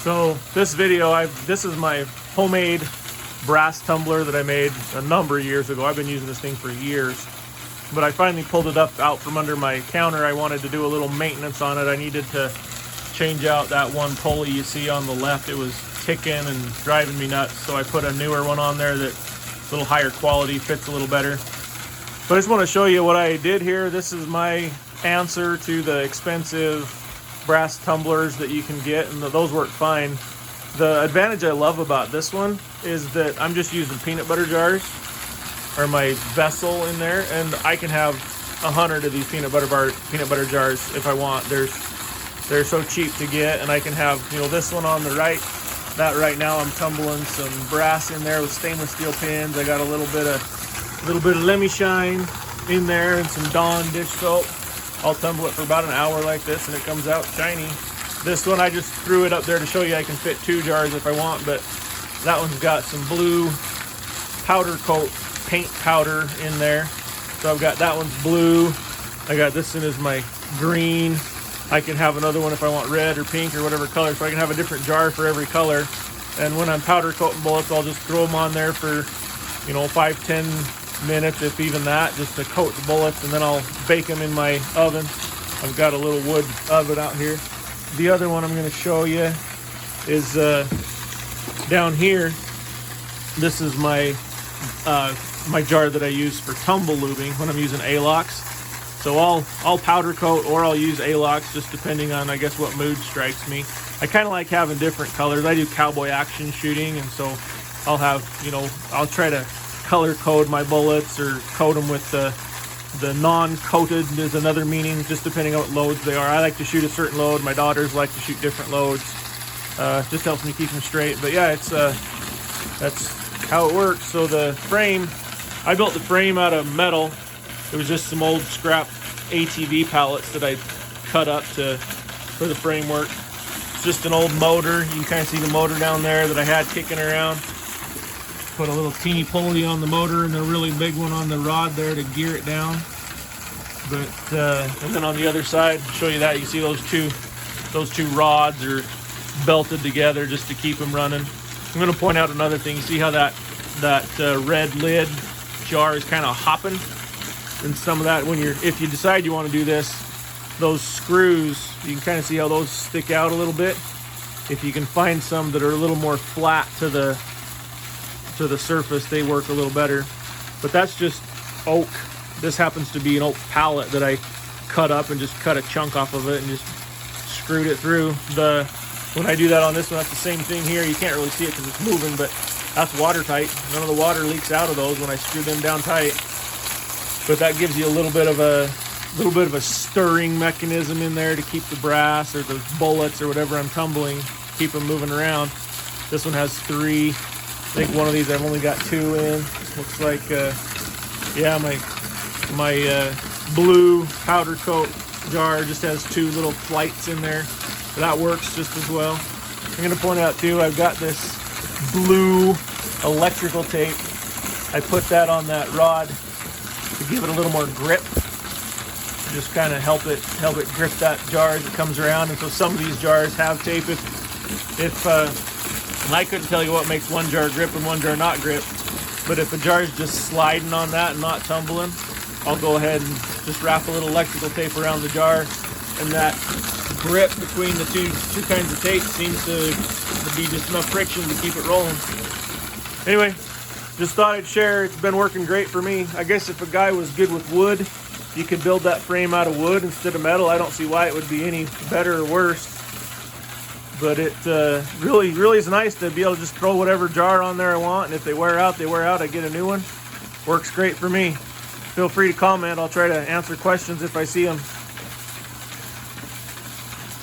So this video, this is my homemade brass tumbler that I made a number of years ago. I've been using this thing for years, but I finally pulled it up out from under my counter. I wanted to do a little maintenance on it. I needed to change out that one pulley you see on the left. It was ticking and driving me nuts, so I put a newer one on there that's a little higher quality, fits a little better. But I just want to show you what I did here. This is my answer to the expensive brass tumblers that you can get, and those work fine. The advantage I love about this one is that I'm just using peanut butter jars, or my vessel in there, and I can have 100 of these peanut butter jars if I want. They're so cheap to get, and I can have, you know, this one on the right. That right now I'm tumbling some brass in there with stainless steel pins. I got a little bit of Lemmy Shine in there and some Dawn dish soap. I'll tumble it for about an hour like this, and it comes out shiny. This one, I just threw it up there to show you I can fit 2 jars if I want, but that one's got some blue powder coat paint powder in there. So I've got that one's blue. I got this one as my green. I can have another one if I want red or pink or whatever color, so I can have a different jar for every color. And when I'm powder coating bullets, I'll just throw them on there for, you know, 5-10 minutes, if even that, just to coat the bullets, and then I'll bake them in my oven. I've got a little wood oven out here. The other one I'm going to show you is down here. This is my my jar that I use for tumble lubing when I'm using A-locks. So I'll powder coat, or I'll use A-locks, just depending on, I guess, what mood strikes me. I kind of like having different colors. I do cowboy action shooting, and so I'll have, you know, I'll try to color code my bullets, or coat them with the non-coated is another meaning, just depending on what loads they are. I like to shoot a certain load. My daughters like to shoot different loads. Just helps me keep them straight. But yeah, it's that's how it works. So the frame, I built the frame out of metal. It was just some old scrap ATV pallets that I cut up for the framework. It's just an old motor. You can kind of see the motor down there that I had kicking around. Put a little teeny pulley on the motor and a really big one on the rod there to gear it down. But and then on the other side, I'll show you that. You see those two rods are belted together just to keep them running. I'm going to point out another thing. You see how that red lid jar is kind of hopping, and some of that, if you decide you want to do this, those screws, you can kind of see how those stick out a little bit. If you can find some that are a little more flat to the surface, they work a little better. But that's just oak. This happens to be an oak pallet that I cut up and just cut a chunk off of it and just screwed it through. When I do that on this one, that's the same thing here. You can't really see it because it's moving, but that's watertight. None of the water leaks out of those when I screw them down tight. But that gives you a little bit of a stirring mechanism in there to keep the brass or the bullets or whatever I'm tumbling, keep them moving around. This one has 3. I think one of these I've only got 2 in. Looks like, yeah, my blue powder coat jar just has 2 little flights in there. So that works just as well. I'm going to point out too, I've got this blue electrical tape. I put that on that rod to give it a little more grip. Just kind of help it grip that jar as it comes around. And so some of these jars have tape. And I couldn't tell you what makes one jar grip and one jar not grip, but if a jar is just sliding on that and not tumbling, I'll go ahead and just wrap a little electrical tape around the jar, and that grip between the two kinds of tape seems to be just enough friction to keep it rolling. Anyway, just thought I'd share. It's been working great for me. I guess if a guy was good with wood, you could build that frame out of wood instead of metal. I don't see why it would be any better or worse. But it really is nice to be able to just throw whatever jar on there I want, and if they wear out, they wear out. I get a new one. Works great for me. Feel free to comment. I'll try to answer questions if I see them.